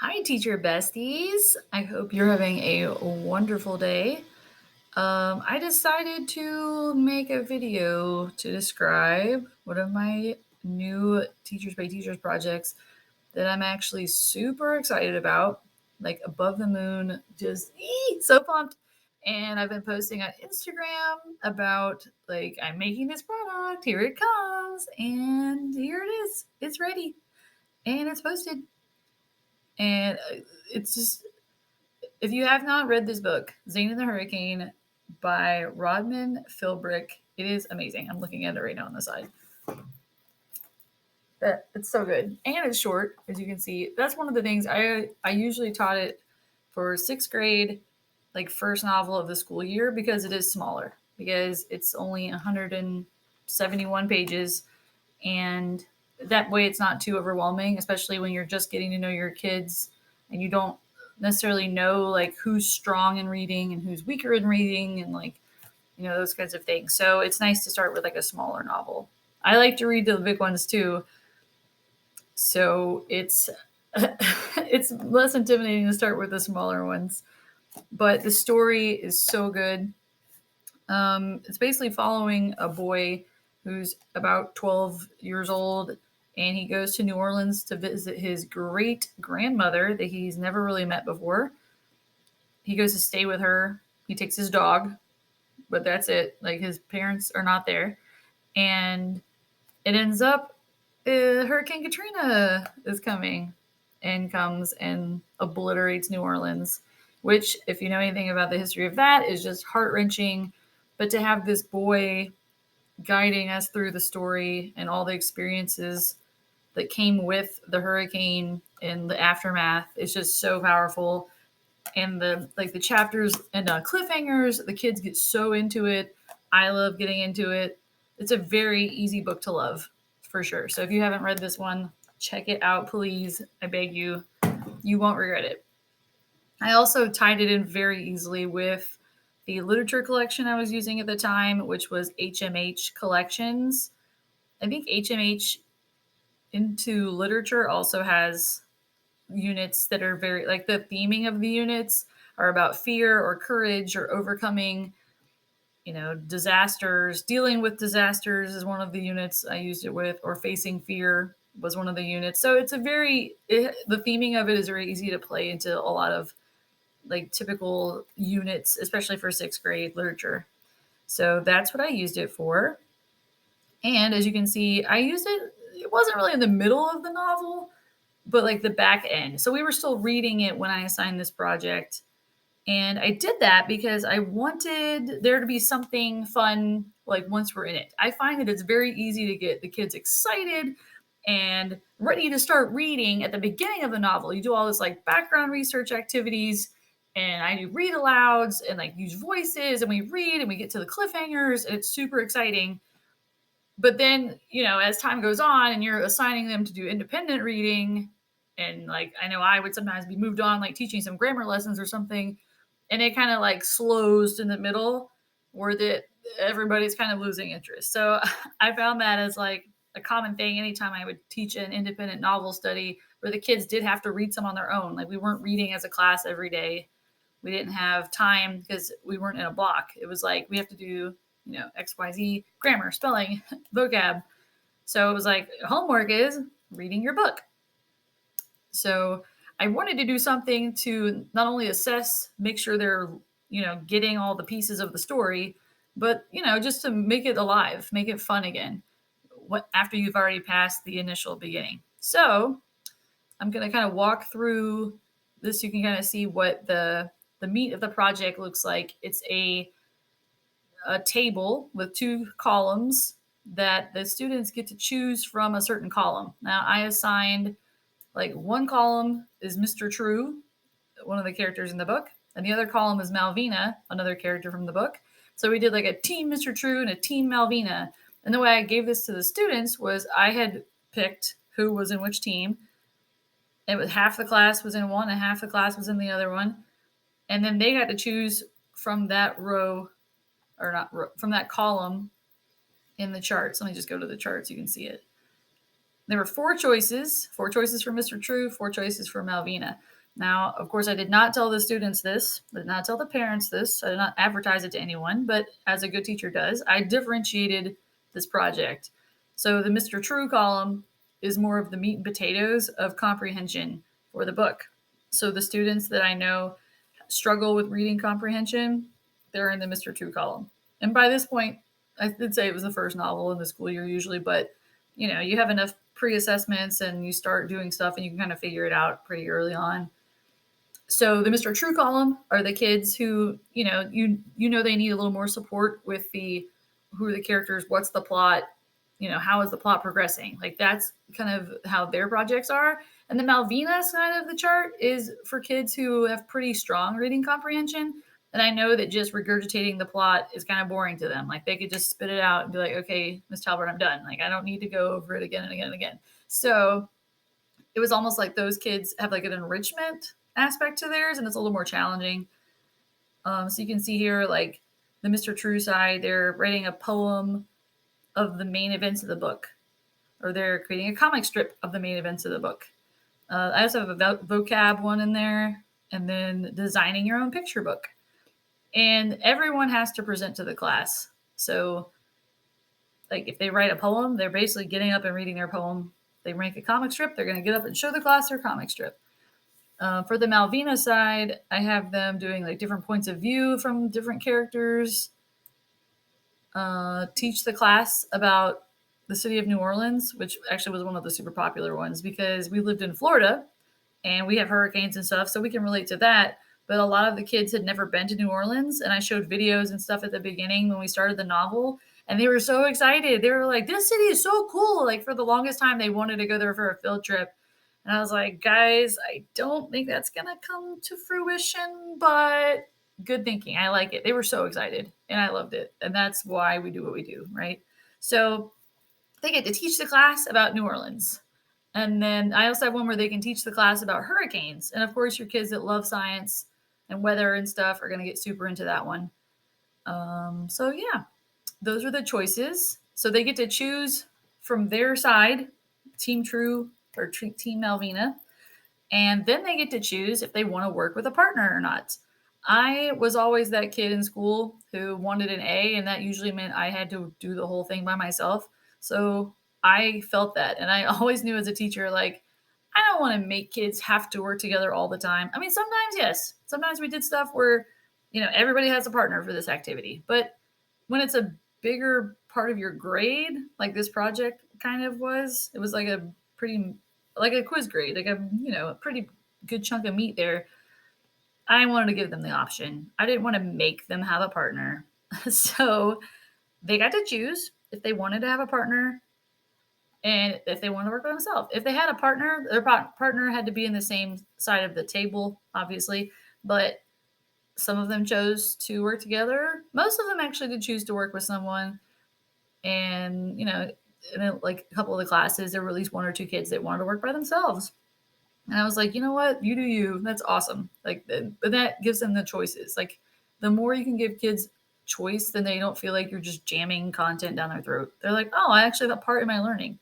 Hi, teacher besties. I hope you're having a wonderful day. I decided to make a video to describe one of my new Teachers by Teachers projects that I'm actually super excited about, like above the moon, just so pumped. And I've been posting on Instagram about like I'm making this product. Here it comes, and here it is. It's ready, and it's posted, and it's just if you have not read this book, Zane and the Hurricane by Rodman Philbrick, it is amazing. I'm looking at it right now on the side. But it's so good. And it's short, as you can see. That's one of the things I usually taught it for sixth grade, like first novel of the school year, because it is smaller, because it's only 171 pages. And that way it's not too overwhelming, especially when you're just getting to know your kids and you don't necessarily know like who's strong in reading and who's weaker in reading and like those kinds of things. So it's nice to start with like a smaller novel. I like to read the big ones too, so it's it's less intimidating to start with the smaller ones, but the story is so good. It's basically following a boy who's about 12 years old, and he goes to New Orleans to visit his great grandmother that he's never really met before. He goes to stay with her. He takes his dog, but that's it. Like his parents are not there. And it ends up Hurricane Katrina is coming and comes and obliterates New Orleans, which, if you know anything about the history of that, is just heart wrenching. But to have this boy guiding us through the story and all the experiences that came with the hurricane and the aftermath is just so powerful. And the chapters and cliffhangers, the kids get so into it. I love getting into it. It's a very easy book to love, for sure. So if you haven't read this one, check it out, please. I beg you. You won't regret it. I also tied it in very easily with the literature collection I was using at the time, which was HMH Collections. I think HMH into literature also has units that are very like the theming of the units are about fear or courage or overcoming disasters. Dealing with disasters is one of the units I used it with, or facing fear was one of the units. So it's the theming of it is very easy to play into a lot of like typical units, especially for sixth grade literature. So that's what I used it for. And as you can see, it wasn't really in the middle of the novel, but like the back end. So we were still reading it when I assigned this project. And I did that because I wanted there to be something fun like once we're in it. I find that it's very easy to get the kids excited and ready to start reading at the beginning of the novel. You do all this like background research activities, and I do read alouds and like use voices, and we read and we get to the cliffhangers, and it's super exciting. But then, as time goes on and you're assigning them to do independent reading, and like I know I would sometimes be moved on, like teaching some grammar lessons or something, and it kind of like slows in the middle where everybody's kind of losing interest. So I found that as like a common thing anytime I would teach an independent novel study where the kids did have to read some on their own. Like we weren't reading as a class every day. We didn't have time because we weren't in a block. It was like we have to do, XYZ, grammar, spelling, vocab. So it was like homework is reading your book. So I wanted to do something to not only assess, make sure they're, getting all the pieces of the story, but, just to make it alive, make it fun again after you've already passed the initial beginning. So I'm going to kind of walk through this. You can kind of see what the meat of the project looks like. It's a table with two columns that the students get to choose from a certain column. Now I assigned like one column is Mr. True, one of the characters in the book, and the other column is Malvina, another character from the book. So we did like a team Mr. True and a team Malvina. And the way I gave this to the students was I had picked who was in which team. It was half the class was in one and half the class was in the other one. And then they got to choose from that row, or not from that column in the charts. Let me just go to the charts. You can see it. There were four choices for Mr. True, four choices for Malvina. Now, of course, I did not tell the students this, I did not tell the parents this, I did not advertise it to anyone, but as a good teacher does, I differentiated this project. So the Mr. True column is more of the meat and potatoes of comprehension for the book. So the students that I know struggle with reading comprehension, they're in the Mr. True column. And by this point, I did say it was the first novel in the school year usually, but you have enough pre-assessments and you start doing stuff and you can kind of figure it out pretty early on. So the Mr. True column are the kids who, they need a little more support with the who are the characters, what's the plot, how is the plot progressing? Like that's kind of how their projects are. And the Malvina side of the chart is for kids who have pretty strong reading comprehension. And I know that just regurgitating the plot is kind of boring to them. Like they could just spit it out and be like, okay, Miss Talbert, I'm done. Like I don't need to go over it again and again and again. So it was almost like those kids have like an enrichment aspect to theirs, and it's a little more challenging. So you can see here, like the Mr. True side, they're writing a poem of the main events of the book, or they're creating a comic strip of the main events of the book. I also have a vocab one in there, and then designing your own picture book. And everyone has to present to the class. So, like, if they write a poem, they're basically getting up and reading their poem. They make a comic strip, they're going to get up and show the class their comic strip. For the Malvina side, I have them doing like different points of view from different characters. Teach the class about the city of New Orleans, which actually was one of the super popular ones because we lived in Florida and we have hurricanes and stuff, so we can relate to that. But a lot of the kids had never been to New Orleans, and I showed videos and stuff at the beginning when we started the novel, and they were so excited. They were like, "This city is so cool!" Like for the longest time, they wanted to go there for a field trip. And I was like, guys, I don't think that's going to come to fruition, but good thinking. I like it. They were so excited and I loved it. And that's why we do what we do, right? So they get to teach the class about New Orleans. And then I also have one where they can teach the class about hurricanes. And of course, your kids that love science and weather and stuff are going to get super into that one. So yeah, those are the choices. So they get to choose from their side, Team True or Team Malvina, and then they get to choose if they want to work with a partner or not. I was always that kid in school who wanted an A, and that usually meant I had to do the whole thing by myself. So I felt that, and I always knew as a teacher, like, I don't want to make kids have to work together all the time. I mean, sometimes, yes. Sometimes we did stuff where, everybody has a partner for this activity. But when it's a bigger part of your grade, like this project kind of was, it was like a pretty, like a quiz grade, like a pretty good chunk of meat there. I wanted to give them the option. I didn't want to make them have a partner. So they got to choose if they wanted to have a partner and if they wanted to work by themselves. If they had a partner, their partner had to be in the same side of the table, obviously, but some of them chose to work together. Most of them actually did choose to work with someone. And, in like a couple of the classes, there were at least one or two kids that wanted to work by themselves. And I was like, you know what? You do you. That's awesome. Like, but that gives them the choices. Like, the more you can give kids choice, then they don't feel like you're just jamming content down their throat. They're like, oh, I actually have a part in my learning.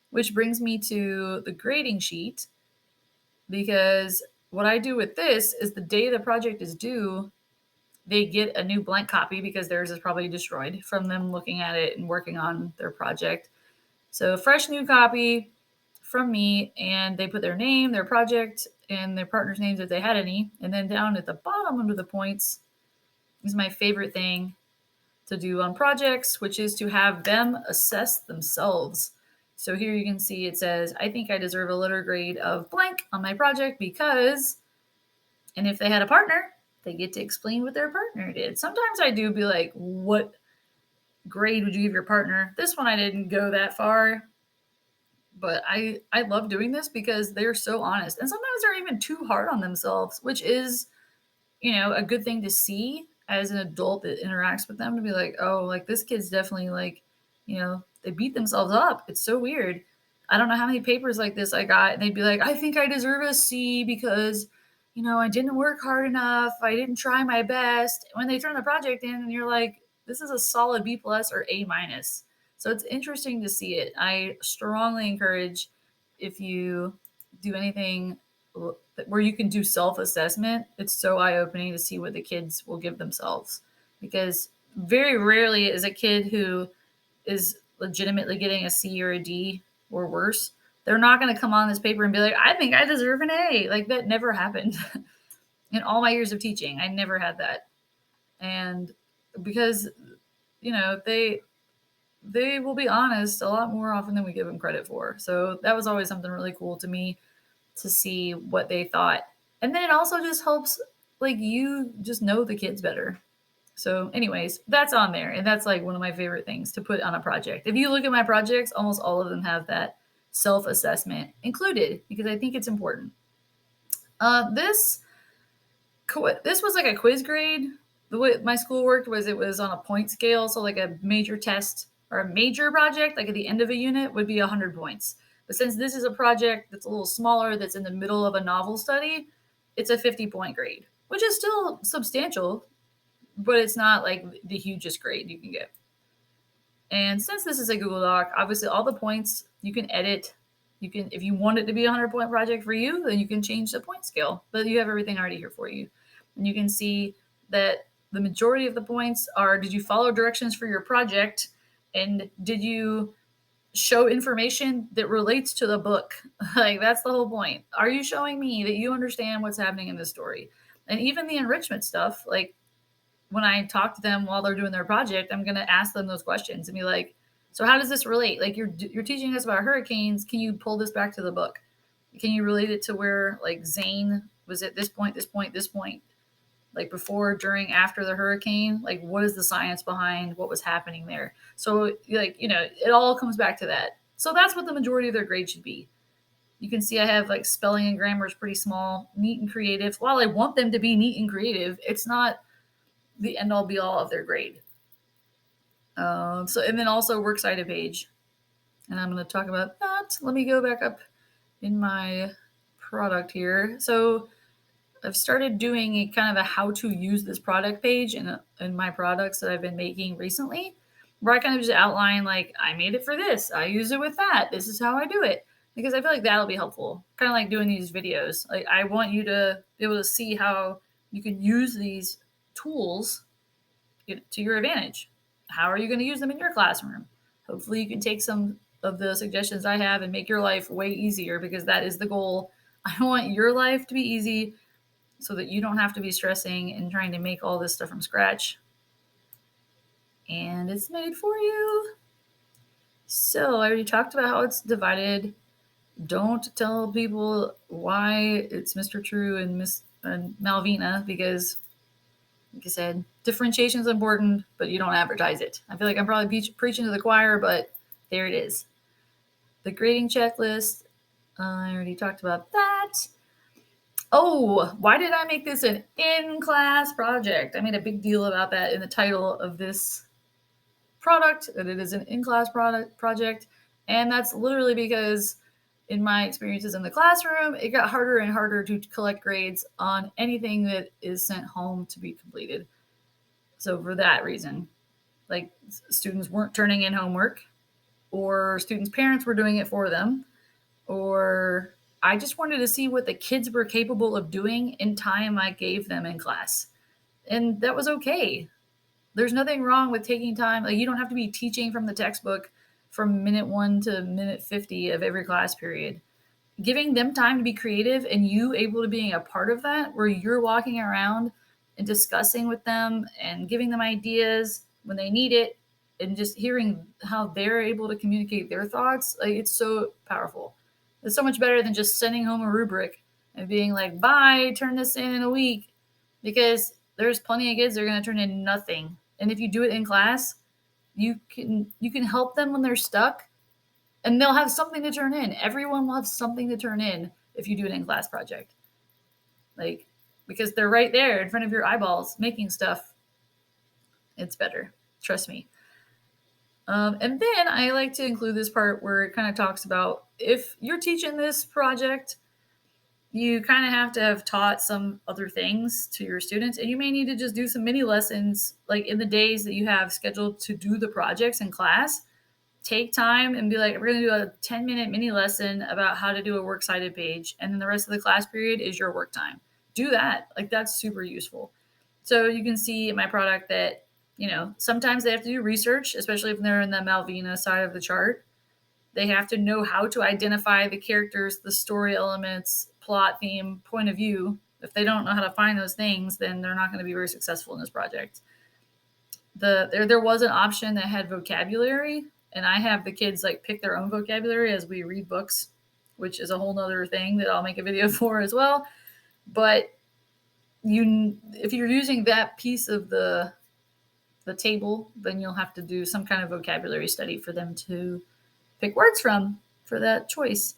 Which brings me to the grading sheet, because what I do with this is the day the project is due, they get a new blank copy because theirs is probably destroyed from them looking at it and working on their project. So fresh new copy from me, and they put their name, their project, and their partner's names if they had any. And then down at the bottom under the points is my favorite thing to do on projects, which is to have them assess themselves. So here you can see it says, I think I deserve a letter grade of blank on my project because, and if they had a partner, they get to explain what their partner did. Sometimes I do be like, what grade would you give your partner? This one I didn't go that far, but I love doing this because they're so honest. And sometimes they're even too hard on themselves, which is, a good thing to see as an adult that interacts with them, to be like, oh, like this kid's definitely like, they beat themselves up. It's so weird. I don't know how many papers like this I got, and they'd be like, I think I deserve a C because, I didn't work hard enough. I didn't try my best. When they turn the project in and you're like, this is a solid B plus or A minus. So it's interesting to see it. I strongly encourage, if you do anything where you can do self-assessment, it's so eye-opening to see what the kids will give themselves, because very rarely is a kid who is legitimately getting a C or a D or worse, they're not going to come on this paper and be like, I think I deserve an A. Like, that never happened in all my years of teaching. I never had that. And because, they will be honest a lot more often than we give them credit for. So that was always something really cool to me, to see what they thought. And then it also just helps, like, you just know the kids better. So, anyways, that's on there. And that's like one of my favorite things to put on a project. If you look at my projects, almost all of them have that self assessment included, because I think it's important. This was like a quiz grade. The way my school worked was, it was on a point scale. So, like, a major test or a major project, like at the end of a unit, would be 100 points. But since this is a project that's a little smaller, that's in the middle of a novel study, it's a 50-point grade, which is still substantial, but it's not like the hugest grade you can get. And since this is a Google Doc, obviously all the points you can edit. You can, if you want it to be a 100-point project for you, then you can change the point scale. But you have everything already here for you. And you can see that the majority of the points are, did you follow directions for your project? And did you show information that relates to the book? Like, that's the whole point. Are you showing me that you understand what's happening in the story? And even the enrichment stuff, like, when I talk to them while they're doing their project, I'm going to ask them those questions and be like, so how does this relate? Like, you're teaching us about hurricanes. Can you pull this back to the book? Can you relate it to where, like, Zane was at this point, this point, this point, like before, during, after the hurricane? Like, what is the science behind what was happening there? So, like, it all comes back to that. So that's what the majority of their grade should be. You can see I have, like, spelling and grammar is pretty small, neat and creative. While I want them to be neat and creative, it's not the end all be all of their grade. And then also works cited page. And I'm going to talk about that. Let me go back up in my product here. So I've started doing a kind of a how to use this product page in my products that I've been making recently, where I kind of just outline, like, I made it for this, I use it with that, this is how I do it. Because I feel like that'll be helpful. Kind of like doing these videos. Like, I want you to be able to see how you can use these tools to your advantage. How are you going to use them in your classroom? Hopefully you can take some of the suggestions I have and make your life way easier, because that is the goal. I want your life to be easy so that you don't have to be stressing and trying to make all this stuff from scratch. And it's made for you. So I already talked about how it's divided. Don't tell people why it's Mr. True and Malvina, because, like I said, differentiation is important, but you don't advertise it. I feel like I'm probably preaching to the choir, but there it is. The grading checklist, I already talked about that. Oh, why did I make this an in-class project? I made a big deal about that in the title of this product, that it is an in-class project. And that's literally because in my experiences in the classroom, it got harder and harder to collect grades on anything that is sent home to be completed. So for that reason, like, students weren't turning in homework, or students' parents were doing it for them, or I just wanted to see what the kids were capable of doing in time I gave them in class. And that was okay. There's nothing wrong with taking time. Like, you don't have to be teaching from the textbook from minute 1 to minute 50 of every class period. Giving them time to be creative, and you able to being a part of that, where you're walking around and discussing with them and giving them ideas when they need it, and just hearing how they're able to communicate their thoughts, like, it's so powerful. It's so much better than just sending home a rubric and being like, bye, turn this in a week, because there's plenty of kids that are going to turn in nothing. And if you do it in class, you can help them when they're stuck, and they'll have something to turn in. Everyone will have something to turn in if you do an in-class project. Like, because they're right there in front of your eyeballs making stuff. It's better. Trust me. And then I like to include this part where it kind of talks about, if you're teaching this project, you kind of have to have taught some other things to your students, and you may need to just do some mini lessons, like in the days that you have scheduled to do the projects in class. take time and be like, we're going to do a 10-minute mini lesson about how to do a works cited page. And then the rest of the class period is your work time. Do that. Like, that's super useful. So you can see in my product that, sometimes they have to do research, especially if they're in the Malvina side of the chart. They have to know how to identify the characters, the story elements, plot, theme, point of view. If they don't know how to find those things, then they're not going to be very successful in this project. There was an option that had vocabulary, and I have the kids like pick their own vocabulary as we read books, which is a whole nother thing that I'll make a video for as well. But if you're using that piece of the table, then you'll have to do some kind of vocabulary study for them to pick words from for that choice.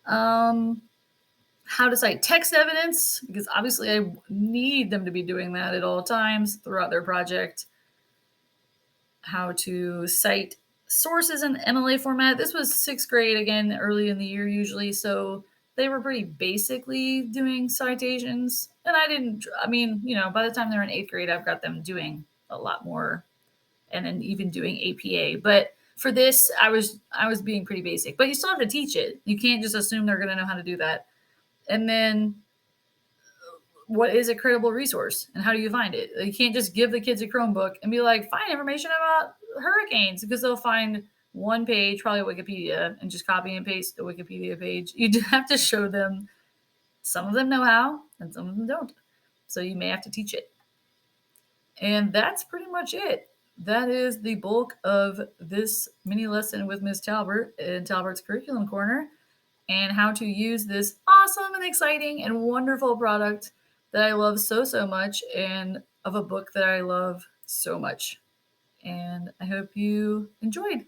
How to cite text evidence, because obviously I need them to be doing that at all times throughout their project. How to cite sources in MLA format. This was 6th grade, again, early in the year usually, so they were pretty basically doing citations. And by the time they're in 8th grade, I've got them doing a lot more, and then even doing APA. But for this, I was being pretty basic. But you still have to teach it. You can't just assume they're going to know how to do that. And then, what is a credible resource and how do you find it? You can't just give the kids a Chromebook and be like, find information about hurricanes, because they'll find one page, probably Wikipedia, and just copy and paste the Wikipedia page. You do have to show them. Some of them know how and some of them don't. So you may have to teach it. And that's pretty much it. That is the bulk of this mini lesson with Ms. Talbert in Talbert's Curriculum Corner, and how to use this awesome and exciting and wonderful product that I love so, so much, and of a book that I love so much. And I hope you enjoyed.